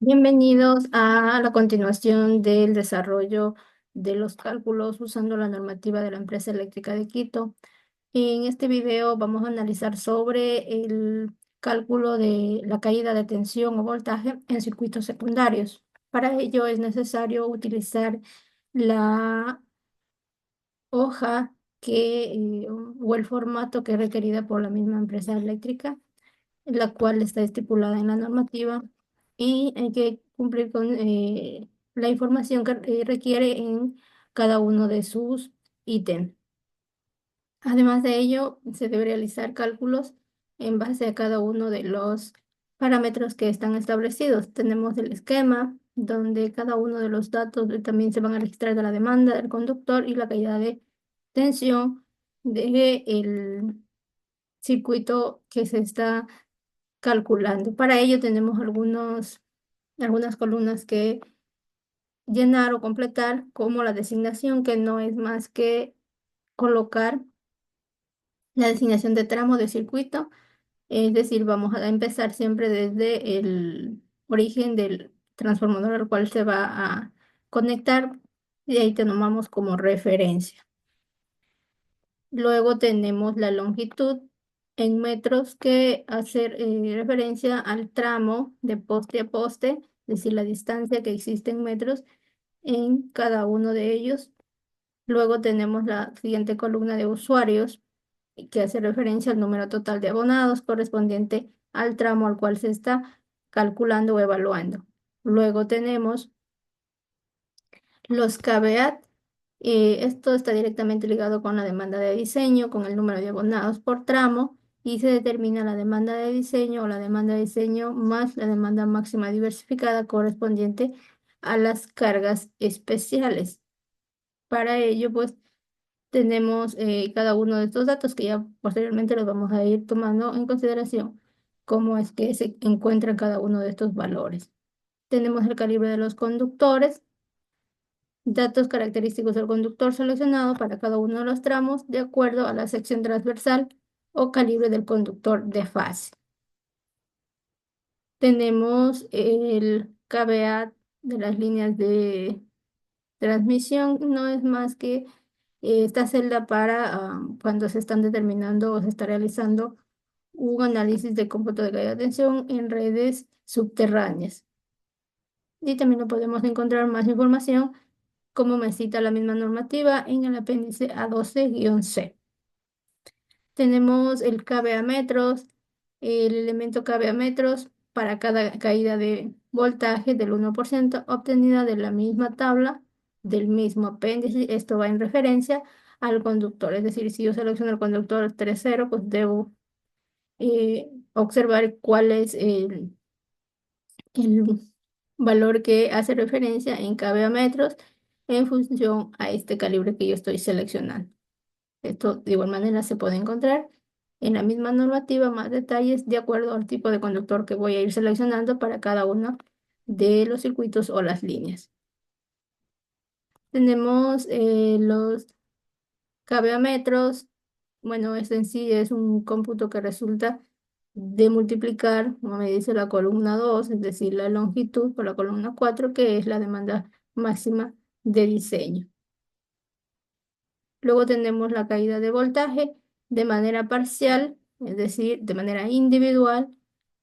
Bienvenidos a la continuación del desarrollo de los cálculos usando la normativa de la empresa eléctrica de Quito. En este video vamos a analizar sobre el cálculo de la caída de tensión o voltaje en circuitos secundarios. Para ello es necesario utilizar la hoja o el formato que es requerida por la misma empresa eléctrica, la cual está estipulada en la normativa y hay que cumplir con la información que requiere en cada uno de sus ítems. Además de ello, se debe realizar cálculos en base a cada uno de los parámetros que están establecidos. Tenemos el esquema, donde cada uno de los datos también se van a registrar de la demanda del conductor y la caída de tensión del circuito que se está calculando. Para ello tenemos algunas columnas que llenar o completar, como la designación, que no es más que colocar la designación de tramo de circuito. Es decir, vamos a empezar siempre desde el origen del transformador al cual se va a conectar y ahí te tomamos como referencia. Luego tenemos la longitud en metros, que hace referencia al tramo de poste a poste, es decir, la distancia que existe en metros en cada uno de ellos. Luego tenemos la siguiente columna de usuarios, que hace referencia al número total de abonados correspondiente al tramo al cual se está calculando o evaluando. Luego tenemos los KVAT. Esto está directamente ligado con la demanda de diseño, con el número de abonados por tramo, y se determina la demanda de diseño o la demanda de diseño más la demanda máxima diversificada correspondiente a las cargas especiales. Para ello, pues tenemos cada uno de estos datos que ya posteriormente los vamos a ir tomando en consideración, cómo es que se encuentran cada uno de estos valores. Tenemos el calibre de los conductores, datos característicos del conductor seleccionado para cada uno de los tramos de acuerdo a la sección transversal o calibre del conductor de fase. Tenemos el KVA de las líneas de transmisión, no es más que esta celda para cuando se están determinando o se está realizando un análisis de cómputo de caída de tensión en redes subterráneas. Y también lo podemos encontrar más información, como me cita la misma normativa en el apéndice A12-C. Tenemos el KVA metros, el elemento KVA metros para cada caída de voltaje del 1% obtenida de la misma tabla del mismo apéndice. Esto va en referencia al conductor, es decir, si yo selecciono el conductor 3.0, pues debo observar cuál es el valor que hace referencia en kVA metros en función a este calibre que yo estoy seleccionando. Esto de igual manera se puede encontrar en la misma normativa más detalles de acuerdo al tipo de conductor que voy a ir seleccionando para cada uno de los circuitos o las líneas. Tenemos los kVA metros. Bueno, este en sí es un cómputo que resulta de multiplicar, como me dice la columna 2, es decir, la longitud por la columna 4, que es la demanda máxima de diseño. Luego tenemos la caída de voltaje de manera parcial, es decir, de manera individual,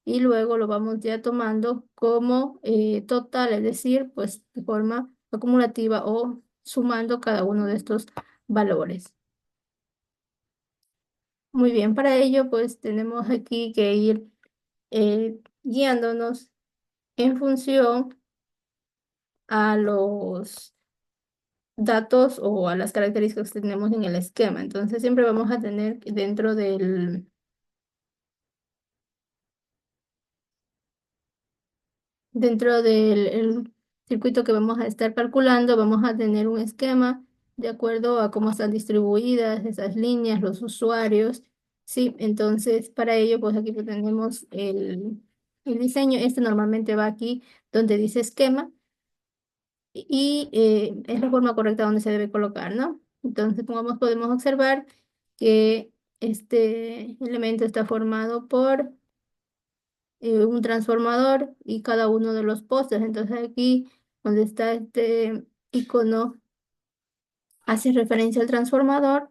y luego lo vamos ya tomando como total, es decir, pues de forma acumulativa o sumando cada uno de estos valores. Muy bien, para ello pues tenemos aquí que ir guiándonos en función a los datos o a las características que tenemos en el esquema. Entonces siempre vamos a tener dentro del el circuito que vamos a estar calculando, vamos a tener un esquema de acuerdo a cómo están distribuidas esas líneas, los usuarios. Sí, entonces para ello, pues aquí tenemos el diseño. Este normalmente va aquí donde dice esquema y es la forma correcta donde se debe colocar, ¿no? Entonces, podemos observar que este elemento está formado por un transformador y cada uno de los postes. Entonces aquí donde está este icono hace referencia al transformador,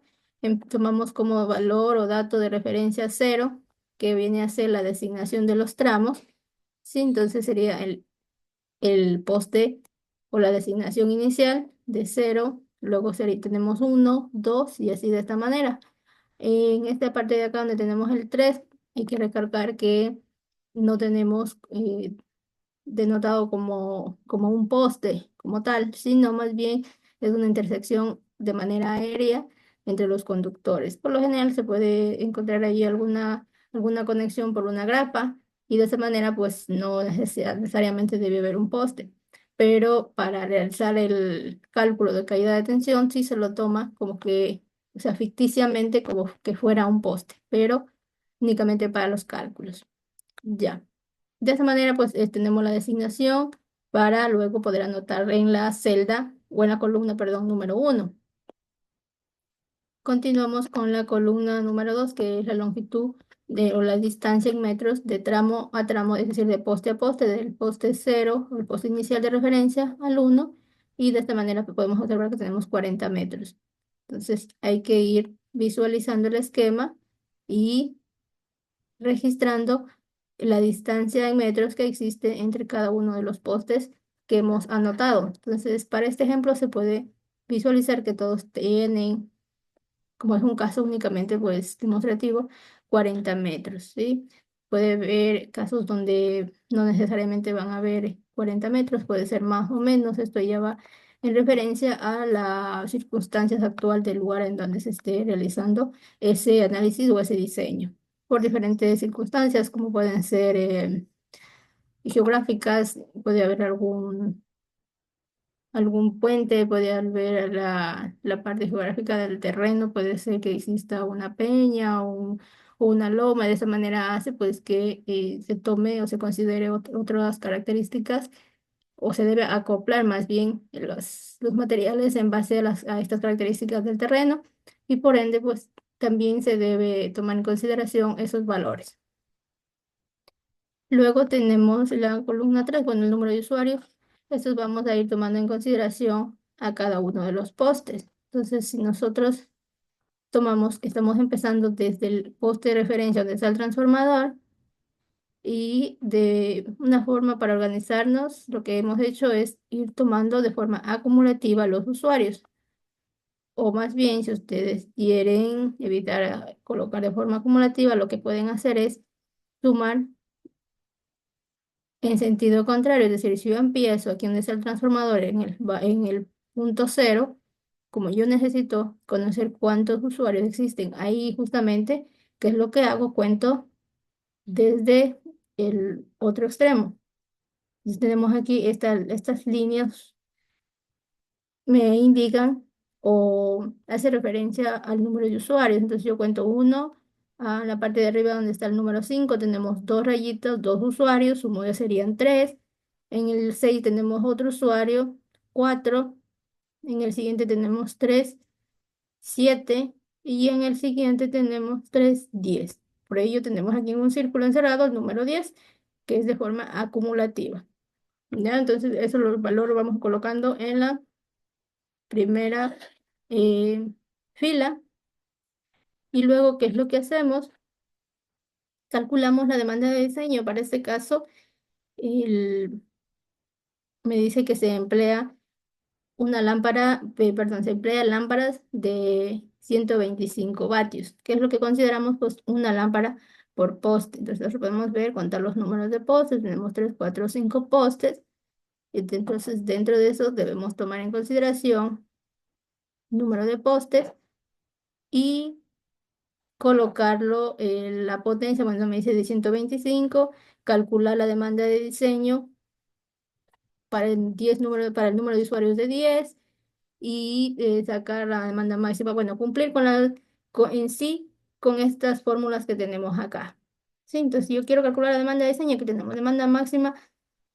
tomamos como valor o dato de referencia cero, que viene a ser la designación de los tramos. Sí, entonces sería el poste o la designación inicial de cero, luego tenemos uno, dos y así de esta manera. En esta parte de acá donde tenemos el 3 hay que recalcar que no tenemos denotado como un poste, como tal, sino más bien es una intersección de manera aérea entre los conductores. Por lo general se puede encontrar ahí alguna conexión por una grapa y de esa manera pues no necesariamente debe haber un poste. Pero para realizar el cálculo de caída de tensión sí se lo toma como que, o sea, ficticiamente como que fuera un poste, pero únicamente para los cálculos. Ya. De esa manera, pues tenemos la designación para luego poder anotar en la celda o en la columna, perdón, número uno. Continuamos con la columna número 2, que es la longitud o la distancia en metros de tramo a tramo, es decir, de poste a poste, del poste cero, o el poste inicial de referencia al uno, y de esta manera pues, podemos observar que tenemos 40 metros. Entonces hay que ir visualizando el esquema y registrando la distancia en metros que existe entre cada uno de los postes que hemos anotado. Entonces, para este ejemplo se puede visualizar que todos tienen, como es un caso únicamente pues demostrativo, 40 metros, ¿sí? Puede haber casos donde no necesariamente van a haber 40 metros, puede ser más o menos. Esto ya va en referencia a las circunstancias actual del lugar en donde se esté realizando ese análisis o ese diseño, por diferentes circunstancias, como pueden ser geográficas, puede haber algún puente, puede haber la parte geográfica del terreno, puede ser que exista una peña o una loma. De esa manera hace pues que se tome o se considere otras características, o se debe acoplar más bien los materiales en base a estas características del terreno, y por ende pues también se debe tomar en consideración esos valores. Luego tenemos la columna 3 con el número de usuarios. Estos vamos a ir tomando en consideración a cada uno de los postes. Entonces, si nosotros tomamos, estamos empezando desde el poste de referencia donde está el transformador, y de una forma para organizarnos, lo que hemos hecho es ir tomando de forma acumulativa los usuarios. O más bien, si ustedes quieren evitar colocar de forma acumulativa, lo que pueden hacer es sumar en sentido contrario, es decir, si yo empiezo aquí donde está el transformador en el punto cero, como yo necesito conocer cuántos usuarios existen ahí justamente, ¿qué es lo que hago? Cuento desde el otro extremo. Entonces tenemos aquí estas líneas me indican o hace referencia al número de usuarios. Entonces yo cuento uno, a la parte de arriba donde está el número 5 tenemos dos rayitas, dos usuarios, sumo ya serían tres. En el 6 tenemos otro usuario, cuatro. En el siguiente tenemos tres, siete. Y en el siguiente tenemos tres, 10. Por ello tenemos aquí en un círculo encerrado el número 10, que es de forma acumulativa. ¿Ya? Entonces eso los valores vamos colocando en la primera eh, fila, y luego, ¿qué es lo que hacemos? Calculamos la demanda de diseño. Para este caso, me dice que se emplea una lámpara, perdón, se emplea lámparas de 125 vatios. ¿Qué es lo que consideramos? Pues una lámpara por poste. Entonces podemos ver, contar los números de postes. Tenemos 3, 4, 5 postes. Entonces, dentro de eso debemos tomar en consideración número de postes y colocarlo en la potencia, cuando me dice de 125, calcular la demanda de diseño para el número de usuarios de 10, y sacar la demanda máxima, bueno, cumplir en sí con estas fórmulas que tenemos acá. Sí, entonces si yo quiero calcular la demanda de diseño, aquí tenemos demanda máxima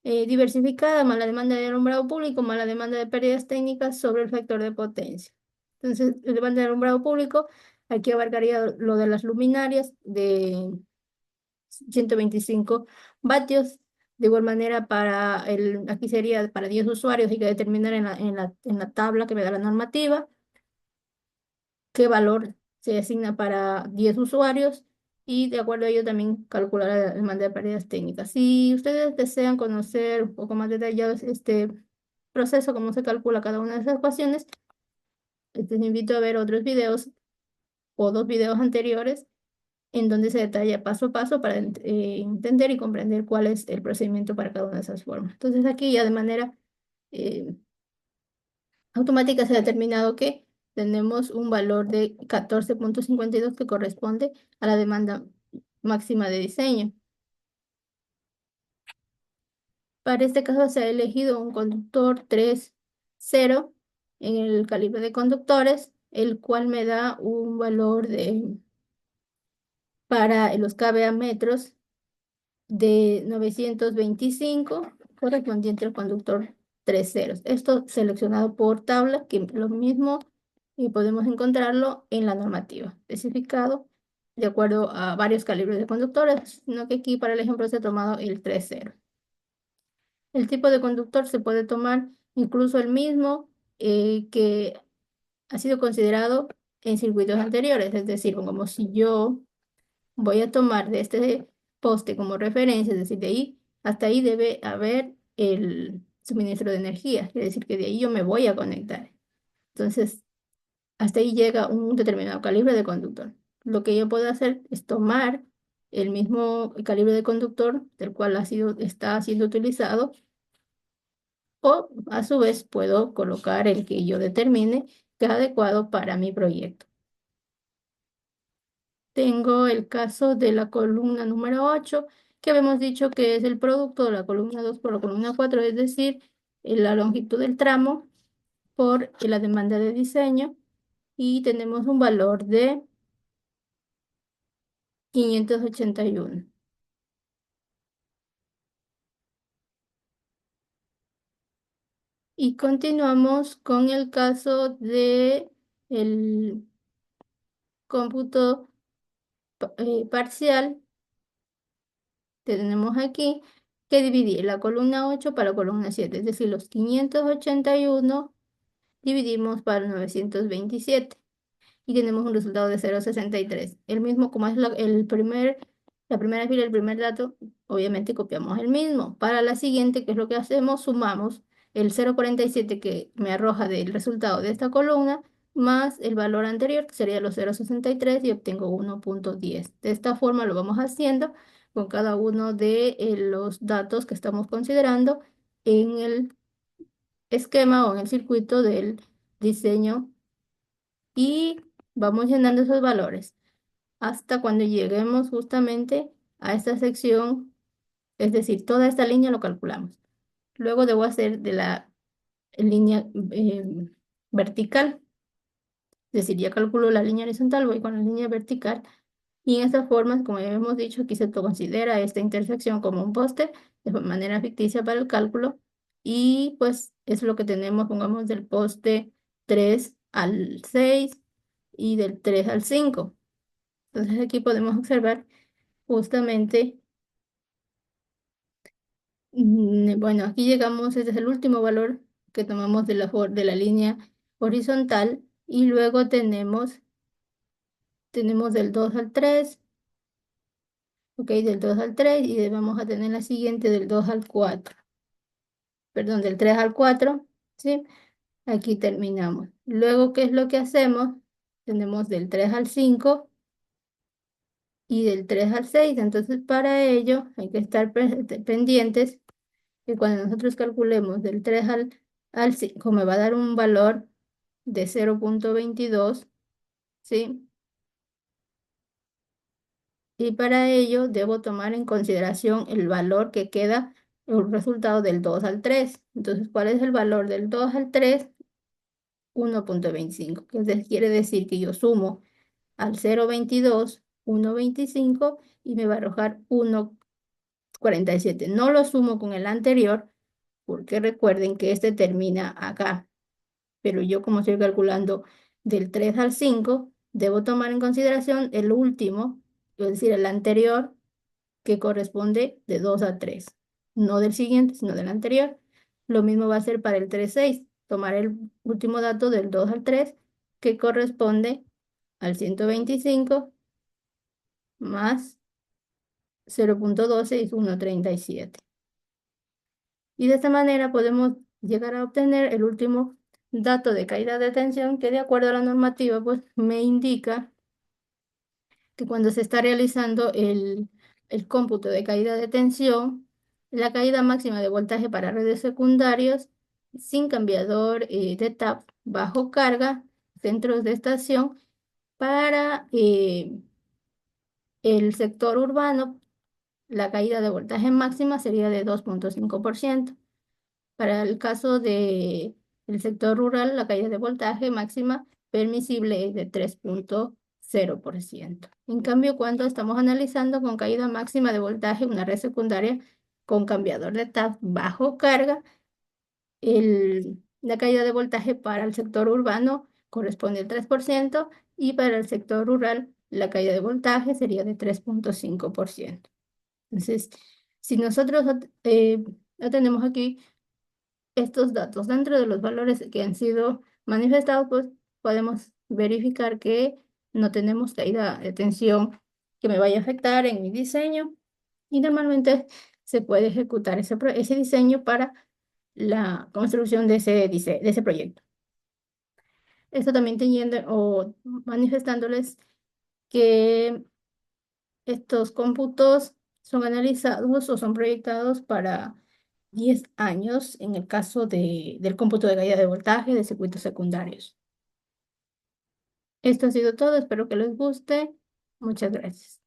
diversificada más la demanda de alumbrado público más la demanda de pérdidas técnicas sobre el factor de potencia. Entonces, la demanda de alumbrado público, aquí abarcaría lo de las luminarias de 125 vatios. De igual manera, aquí sería para 10 usuarios, hay que determinar en la tabla que me da la normativa qué valor se asigna para 10 usuarios y de acuerdo a ello también calcular la demanda de pérdidas técnicas. Si ustedes desean conocer un poco más detallados este proceso, cómo se calcula cada una de esas ecuaciones, les invito a ver otros videos o dos videos anteriores en donde se detalla paso a paso para entender y comprender cuál es el procedimiento para cada una de esas formas. Entonces aquí ya de manera eh, automática se ha determinado que tenemos un valor de 14,52 que corresponde a la demanda máxima de diseño. Para este caso se ha elegido un conductor 3.0 en el calibre de conductores, el cual me da un valor para los kVA metros de 925 correspondiente al conductor 3 ceros. Esto seleccionado por tabla, que lo mismo y podemos encontrarlo en la normativa, especificado de acuerdo a varios calibres de conductores, sino que aquí para el ejemplo se ha tomado el 3 cero. El tipo de conductor se puede tomar incluso el mismo que ha sido considerado en circuitos anteriores, es decir, como si yo voy a tomar de este poste como referencia, es decir, de ahí hasta ahí debe haber el suministro de energía, quiere decir que de ahí yo me voy a conectar. Entonces, hasta ahí llega un determinado calibre de conductor. Lo que yo puedo hacer es tomar el mismo calibre de conductor del cual está siendo utilizado o a su vez puedo colocar el que yo determine que es adecuado para mi proyecto. Tengo el caso de la columna número 8 que habíamos dicho que es el producto de la columna 2 por la columna 4, es decir, la longitud del tramo por la demanda de diseño, y tenemos un valor de 581. Y continuamos con el caso de el cómputo parcial. Tenemos aquí que dividir la columna 8 para la columna 7, es decir, los 581 dividimos para 927 y tenemos un resultado de 0,63. El mismo, como es la primera fila, el primer dato, obviamente copiamos el mismo. Para la siguiente, ¿qué es lo que hacemos? Sumamos el 0,47 que me arroja del resultado de esta columna más el valor anterior, que sería los 0,63, y obtengo 1,10. De esta forma lo vamos haciendo con cada uno de los datos que estamos considerando en el esquema o en el circuito del diseño, y vamos llenando esos valores hasta cuando lleguemos justamente a esta sección, es decir, toda esta línea lo calculamos. Luego debo hacer de la línea vertical, es decir, ya calculo la línea horizontal, voy con la línea vertical. Y en esta forma, como ya hemos dicho, aquí se considera esta intersección como un poste de manera ficticia para el cálculo. Y pues es lo que tenemos, pongamos, del poste 3 al 6 y del 3 al 5. Entonces aquí podemos observar justamente, bueno, aquí llegamos, este es el último valor que tomamos de la línea horizontal, y luego tenemos del 2 al 3. Ok, del 2 al 3, y vamos a tener la siguiente del 2 al 4. Perdón, del 3 al 4, ¿sí? Aquí terminamos. Luego, ¿qué es lo que hacemos? Tenemos del 3 al 5 y del 3 al 6. Entonces, para ello hay que estar pendientes que cuando nosotros calculemos del 3 al 5 me va a dar un valor de 0,22, ¿sí? Y para ello debo tomar en consideración el valor que queda, el resultado del 2 al 3. Entonces, ¿cuál es el valor del 2 al 3? 1,25, que quiere decir que yo sumo al 0,22, 1,25 y me va a arrojar 1,47. No lo sumo con el anterior porque recuerden que este termina acá, pero yo como estoy calculando del 3 al 5, debo tomar en consideración el último, es decir, el anterior, que corresponde de 2 a 3, no del siguiente, sino del anterior. Lo mismo va a ser para el 3,6, tomar el último dato del 2 al 3, que corresponde al 125 más 0,12 es 1,37. Y de esta manera podemos llegar a obtener el último dato de caída de tensión que, de acuerdo a la normativa, pues me indica que cuando se está realizando el cómputo de caída de tensión, la caída máxima de voltaje para redes secundarios sin cambiador de tap bajo carga, centros de estación, para el sector urbano, la caída de voltaje máxima sería de 2,5%. Para el caso de el sector rural, la caída de voltaje máxima permisible es de 3,0%. En cambio, cuando estamos analizando con caída máxima de voltaje una red secundaria con cambiador de tap bajo carga, la caída de voltaje para el sector urbano corresponde al 3% y para el sector rural la caída de voltaje sería de 3,5%. Entonces, si nosotros tenemos aquí estos datos dentro de los valores que han sido manifestados, pues podemos verificar que no tenemos caída de tensión que me vaya a afectar en mi diseño, y normalmente se puede ejecutar ese diseño para la construcción de de ese proyecto. Esto también teniendo o manifestándoles que estos cómputos son analizados o son proyectados para 10 años en el caso del cómputo de caída de voltaje de circuitos secundarios. Esto ha sido todo, espero que les guste. Muchas gracias.